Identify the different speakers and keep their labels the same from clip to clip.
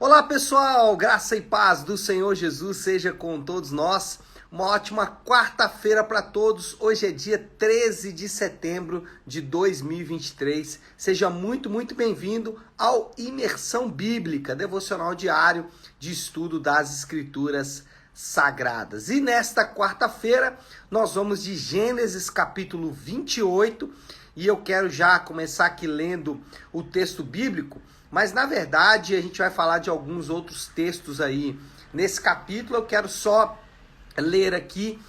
Speaker 1: Olá pessoal, graça e paz do Senhor Jesus seja com todos nós. Uma ótima quarta-feira para todos. Hoje é dia 13 de setembro de 2023. Seja muito bem-vindo ao Imersão Bíblica, devocional diário de estudo das Escrituras Sagradas. E nesta quarta-feira nós vamos de Gênesis capítulo 28 e eu quero já começar aqui lendo o texto bíblico. Mas, na verdade, a gente vai falar de alguns outros textos aí nesse capítulo. Eu quero só ler aqui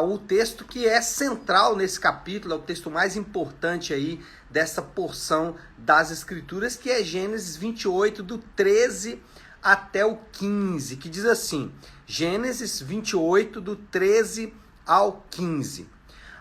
Speaker 1: o texto que é central nesse capítulo, é o texto mais importante aí dessa porção das Escrituras, que é Gênesis 28, do 13 até o 15, que diz assim, Gênesis 28, do 13 ao 15.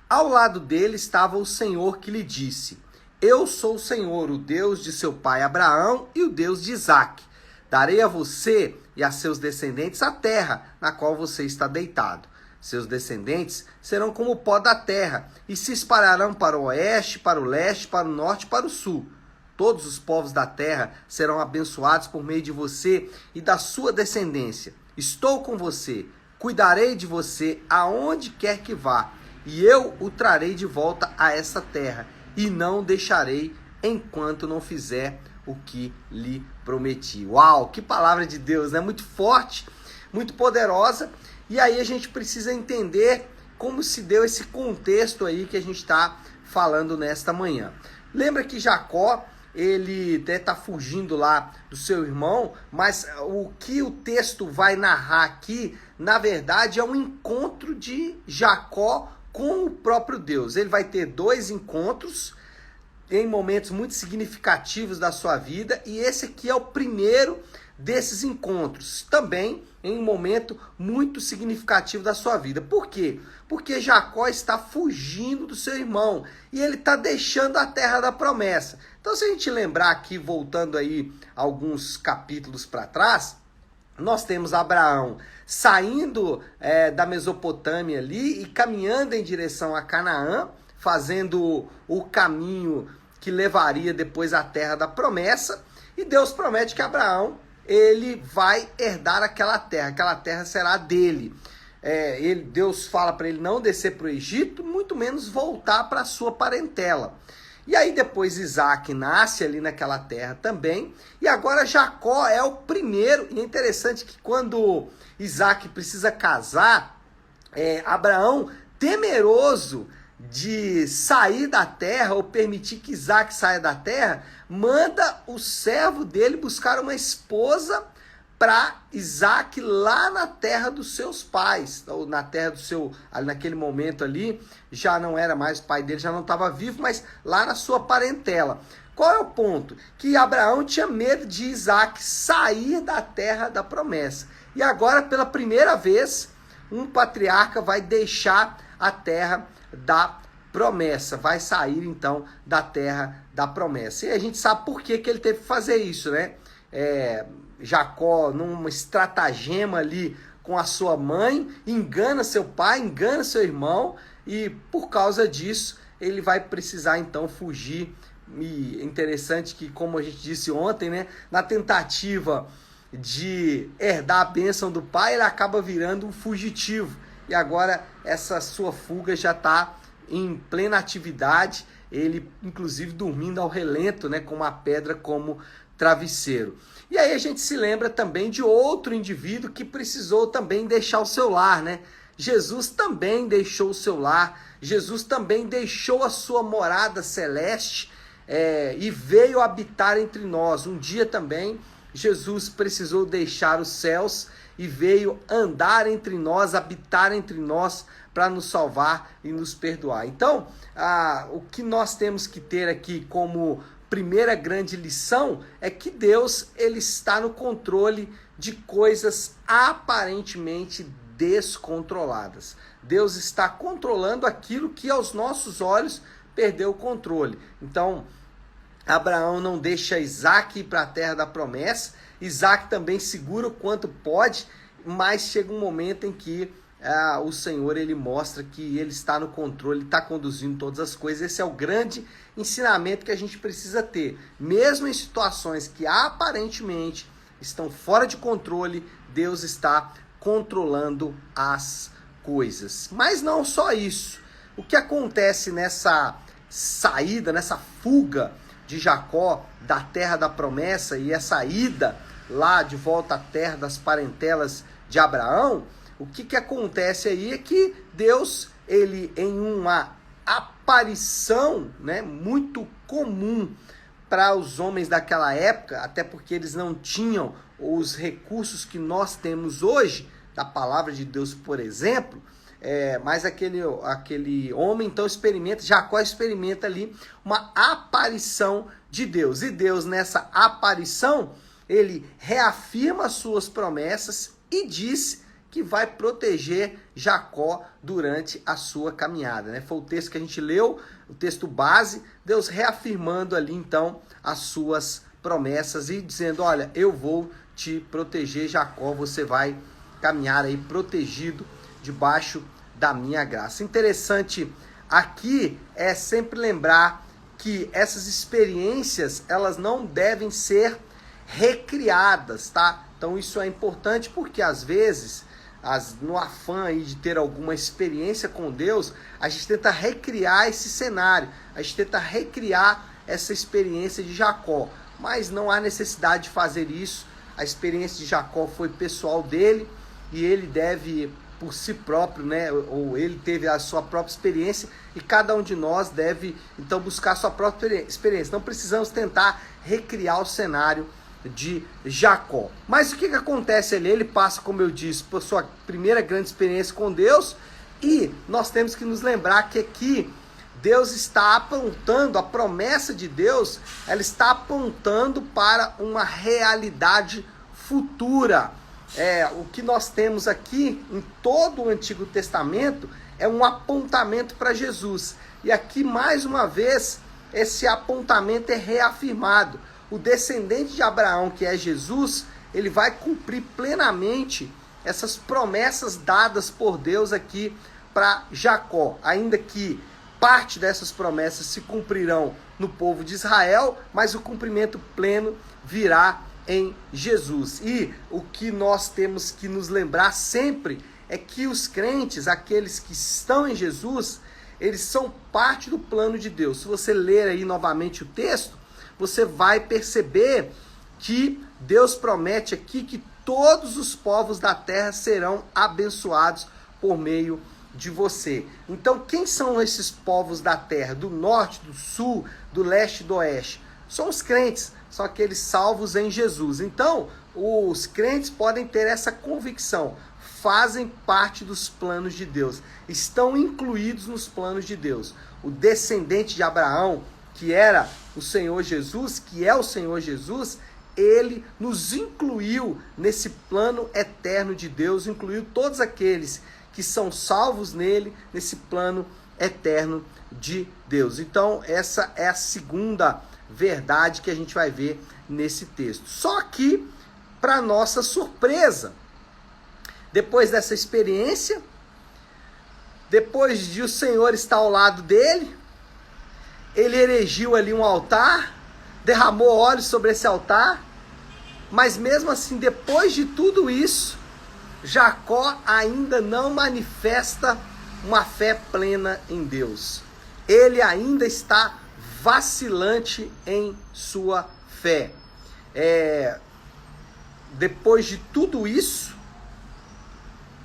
Speaker 1: Ao lado dele estava o Senhor que lhe disse: Eu sou o Senhor, o Deus de seu pai Abraão e o Deus de Isaque. Darei a você e a seus descendentes a terra na qual você está deitado. Seus descendentes serão como o pó da terra e se espalharão para o oeste, para o leste, para o norte e para o sul. Todos os povos da terra serão abençoados por meio de você e da sua descendência. Estou com você, cuidarei de você aonde quer que vá, e eu o trarei de volta a essa terra. E não deixarei enquanto não fizer o que lhe prometi. Uau, que palavra de Deus, né? Muito forte, muito poderosa. E aí a gente precisa entender como se deu esse contexto aí que a gente está falando nesta manhã. Lembra que Jacó, ele até está fugindo lá do seu irmão, mas o que o texto vai narrar aqui, na verdade, é um encontro de Jacó com o próprio Deus. Ele vai ter dois encontros em momentos muito significativos da sua vida, e esse aqui é o primeiro desses encontros, também em um momento muito significativo da sua vida. Por quê? Porque Jacó está fugindo do seu irmão e ele está deixando a terra da promessa. Então, se a gente lembrar aqui, voltando aí alguns capítulos para trás, nós temos Abraão saindo da Mesopotâmia ali e caminhando em direção a Canaã, fazendo o caminho que levaria depois à terra da promessa, e Deus promete que Abraão ele vai herdar aquela terra será dele. Deus fala para ele não descer para o Egito, muito menos voltar para a sua parentela. E aí depois Isaac nasce ali naquela terra também, e agora Jacó é o primeiro, e é interessante que quando Isaac precisa casar, Abraão, temeroso de sair da terra, ou permitir que Isaac saia da terra, manda o servo dele buscar uma esposa para Isaac lá na terra dos seus pais, ou na terra do seu, naquele momento ali, já não era mais o pai dele, já não estava vivo, mas lá na sua parentela. Qual é o ponto? Que Abraão tinha medo de Isaac sair da terra da promessa. E agora, pela primeira vez, um patriarca vai deixar a terra da promessa, vai sair então da terra da promessa. E a gente sabe por que ele teve que fazer isso, né? Jacó, numa estratagema ali com a sua mãe, engana seu pai, engana seu irmão, e por causa disso ele vai precisar então fugir. E é interessante que, como a gente disse ontem, né, na tentativa de herdar a bênção do pai, ele acaba virando um fugitivo. E agora essa sua fuga já está em plena atividade, ele inclusive dormindo ao relento, né, com uma pedra como travesseiro. E aí a gente se lembra também de outro indivíduo que precisou também deixar o seu lar, né? Jesus também deixou o seu lar, Jesus também deixou a sua morada celeste e veio habitar entre nós. Um dia também Jesus precisou deixar os céus e veio andar entre nós, habitar entre nós, para nos salvar e nos perdoar. Então, o que nós temos que ter aqui como primeira grande lição é que Deus ele está no controle de coisas aparentemente descontroladas. Deus está controlando aquilo que aos nossos olhos perdeu o controle. Então, Abraão não deixa Isaac ir para a terra da promessa, Isaac também segura o quanto pode, mas chega um momento em que o Senhor ele mostra que ele está no controle, ele está conduzindo todas as coisas. Esse é o grande ensinamento que a gente precisa ter. Mesmo em situações que aparentemente estão fora de controle, Deus está controlando as coisas. Mas não só isso. O que acontece nessa saída, nessa fuga de Jacó da terra da promessa e essa ida lá de volta à terra das parentelas de Abraão, o que acontece aí é que Deus, ele em uma aparição, né, muito comum para os homens daquela época, até porque eles não tinham os recursos que nós temos hoje, da palavra de Deus, por exemplo, mas aquele homem então Jacó experimenta ali uma aparição de Deus. E Deus, nessa aparição, ele reafirma as suas promessas e diz que vai proteger Jacó durante a sua caminhada, né? Foi o texto que a gente leu, o texto base, Deus reafirmando ali então as suas promessas e dizendo, olha, eu vou te proteger, Jacó, você vai caminhar aí protegido debaixo da minha graça. Interessante aqui é sempre lembrar que essas experiências, elas não devem ser recriadas, tá? Então isso é importante porque às vezes, no afã aí de ter alguma experiência com Deus, a gente tenta recriar esse cenário, a gente tenta recriar essa experiência de Jacó, mas não há necessidade de fazer isso. A experiência de Jacó foi pessoal dele e ele deve, por si próprio, né, ou ele teve a sua própria experiência e cada um de nós deve então buscar a sua própria experiência. Não precisamos tentar recriar o cenário de Jacó. Mas o que acontece ali? Ele passa, como eu disse, por sua primeira grande experiência com Deus e nós temos que nos lembrar que aqui Deus está apontando, a promessa de Deus, ela está apontando para uma realidade futura. O que nós temos aqui em todo o Antigo Testamento é um apontamento para Jesus. E aqui, mais uma vez, esse apontamento é reafirmado. O descendente de Abraão, que é Jesus, ele vai cumprir plenamente essas promessas dadas por Deus aqui para Jacó. Ainda que parte dessas promessas se cumprirão no povo de Israel, mas o cumprimento pleno virá em Jesus. E o que nós temos que nos lembrar sempre é que os crentes, aqueles que estão em Jesus, eles são parte do plano de Deus. Se você ler aí novamente o texto, você vai perceber que Deus promete aqui que todos os povos da terra serão abençoados por meio de você. Então, quem são esses povos da terra? Do norte, do sul, do leste e do oeste? São os crentes, são aqueles salvos em Jesus. Então, os crentes podem ter essa convicção, fazem parte dos planos de Deus, estão incluídos nos planos de Deus. O descendente de Abraão, que era o Senhor Jesus, que é o Senhor Jesus, ele nos incluiu nesse plano eterno de Deus, incluiu todos aqueles que são salvos nele, nesse plano eterno de Deus. Então, essa é a segunda verdade que a gente vai ver nesse texto. Só que, para nossa surpresa, depois dessa experiência, depois de o Senhor estar ao lado dele, ele erigiu ali um altar, derramou óleo sobre esse altar, mas mesmo assim, depois de tudo isso, Jacó ainda não manifesta uma fé plena em Deus. Ele ainda está vacilante em sua fé. Depois de tudo isso,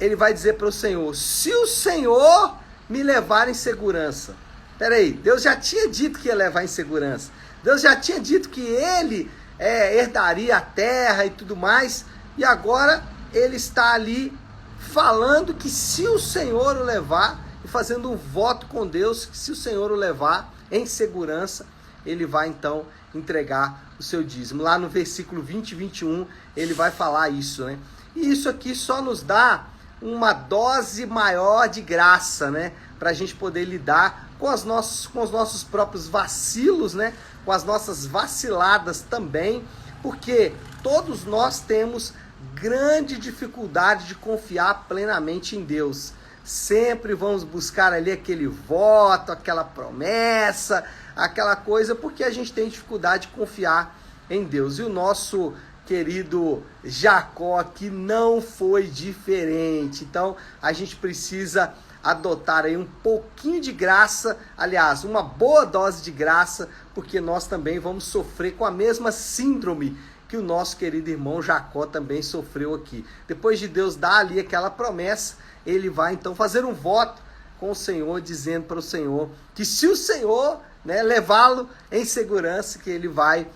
Speaker 1: ele vai dizer para o Senhor, se o Senhor me levar em segurança. Peraí, Deus já tinha dito que ia levar em segurança. Deus já tinha dito que ele herdaria a terra e tudo mais. E agora ele está ali falando que se o Senhor o levar, e fazendo um voto com Deus, que se o Senhor o levar em segurança, ele vai então entregar o seu dízimo. Lá no versículo 20 e 21, ele vai falar isso, né? E isso aqui só nos dá uma dose maior de graça, né? Para a gente poder lidar com os nossos próprios vacilos, né? Com as nossas vaciladas também, porque todos nós temos grande dificuldade de confiar plenamente em Deus. Sempre vamos buscar ali aquele voto, aquela promessa, aquela coisa, porque a gente tem dificuldade de confiar em Deus. E o nosso querido Jacó aqui não foi diferente. Então a gente precisa adotar aí um pouquinho de graça, aliás, uma boa dose de graça, porque nós também vamos sofrer com a mesma síndrome que o nosso querido irmão Jacó também sofreu aqui. Depois de Deus dar ali aquela promessa, ele vai então fazer um voto com o Senhor, dizendo para o Senhor que se o Senhor, né, levá-lo em segurança, que ele vai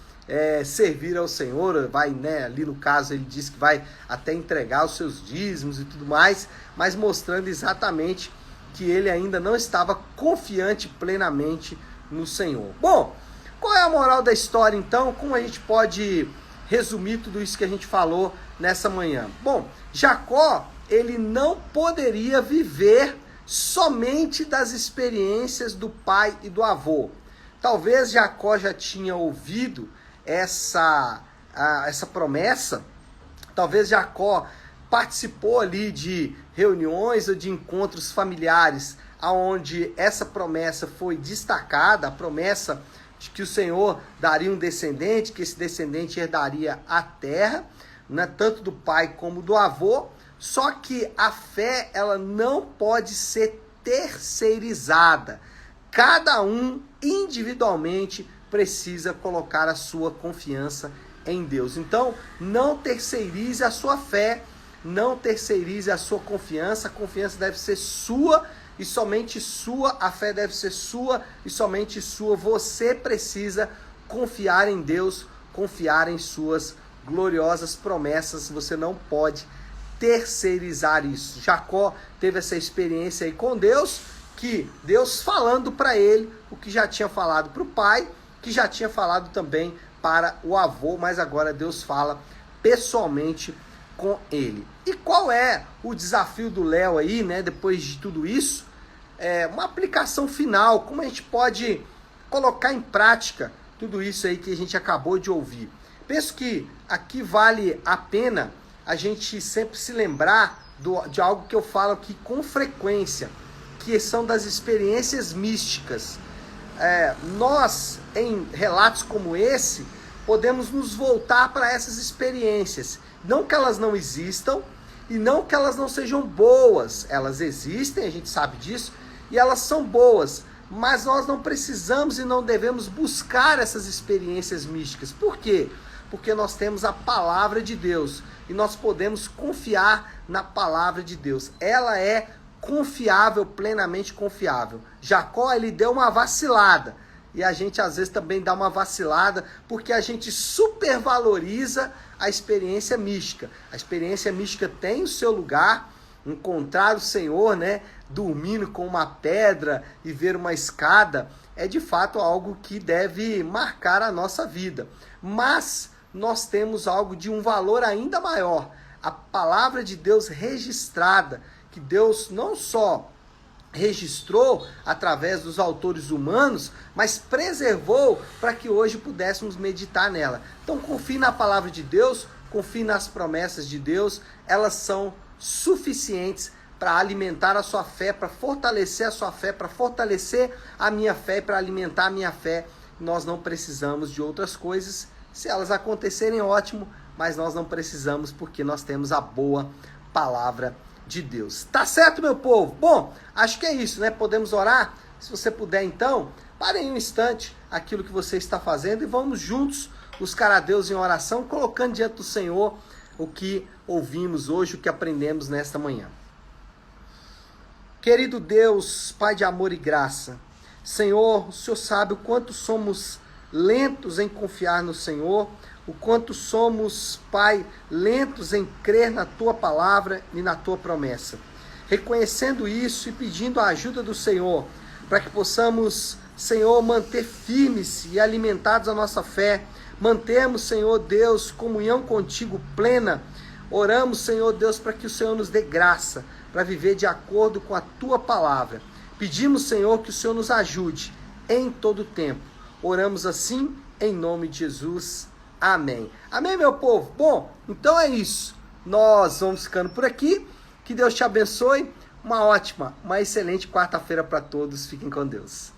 Speaker 1: servir ao Senhor, vai, né, ali no caso ele diz que vai até entregar os seus dízimos e tudo mais, mas mostrando exatamente que ele ainda não estava confiante plenamente no Senhor. Bom, qual é a moral da história então? Como a gente pode resumir tudo isso que a gente falou nessa manhã? Bom, Jacó, ele não poderia viver somente das experiências do pai e do avô. Talvez Jacó já tinha ouvido essa promessa, talvez Jacó participou ali de reuniões ou de encontros familiares onde essa promessa foi destacada, a promessa de que o Senhor daria um descendente, que esse descendente herdaria a terra, né, tanto do pai como do avô. Só que a fé, ela não pode ser terceirizada. Cada um individualmente precisa colocar a sua confiança em Deus. Então, não terceirize a sua fé, não terceirize a sua confiança. A confiança deve ser sua e somente sua, a fé deve ser sua e somente sua. Você precisa confiar em Deus, confiar em suas gloriosas promessas. Você não pode terceirizar isso. Jacó teve essa experiência aí com Deus, que Deus falando para ele o que já tinha falado para o pai, que já tinha falado também para o avô, mas agora Deus fala pessoalmente com ele. E qual é o desafio do Léo aí, né, depois de tudo isso? Uma aplicação final, como a gente pode colocar em prática tudo isso aí que a gente acabou de ouvir. Penso que aqui vale a pena a gente sempre se lembrar de algo que eu falo aqui com frequência, que são das experiências místicas. Nós, em relatos como esse, podemos nos voltar para essas experiências. Não que elas não existam e não que elas não sejam boas. Elas existem, a gente sabe disso, e elas são boas. Mas nós não precisamos e não devemos buscar essas experiências místicas. Por quê? Porque nós temos a palavra de Deus e nós podemos confiar na palavra de Deus. Ela é confiável, plenamente confiável. Jacó, ele deu uma vacilada, e a gente às vezes também dá uma vacilada porque a gente supervaloriza a experiência mística. A experiência mística tem o seu lugar. Encontrar o Senhor, né, dormindo com uma pedra e ver uma escada, é de fato algo que deve marcar a nossa vida. Mas nós temos algo de um valor ainda maior, a palavra de Deus registrada, que Deus não só registrou através dos autores humanos, mas preservou para que hoje pudéssemos meditar nela. Então confie na palavra de Deus, confie nas promessas de Deus, elas são suficientes para alimentar a sua fé, para fortalecer a sua fé, para fortalecer a minha fé, para alimentar a minha fé. Nós não precisamos de outras coisas. Se elas acontecerem, ótimo, mas nós não precisamos porque nós temos a boa palavra de Deus. Tá certo, meu povo? Bom, acho que é isso, né? Podemos orar? Se você puder, então, pare em um instante aquilo que você está fazendo e vamos juntos buscar a Deus em oração, colocando diante do Senhor o que ouvimos hoje, o que aprendemos nesta manhã. Querido Deus, Pai de amor e graça, Senhor, o Senhor sabe o quanto somos lentos em confiar no Senhor, o quanto somos, Pai, lentos em crer na Tua palavra e na Tua promessa. Reconhecendo isso e pedindo a ajuda do Senhor, para que possamos, Senhor, manter firmes e alimentados a nossa fé, mantermos, Senhor Deus, comunhão contigo plena. Oramos, Senhor Deus, para que o Senhor nos dê graça para viver de acordo com a Tua palavra. Pedimos, Senhor, que o Senhor nos ajude em todo o tempo. Oramos assim, em nome de Jesus. Amém. Amém, meu povo? Bom, então é isso. Nós vamos ficando por aqui. Que Deus te abençoe. Uma ótima, uma excelente quarta-feira para todos. Fiquem com Deus.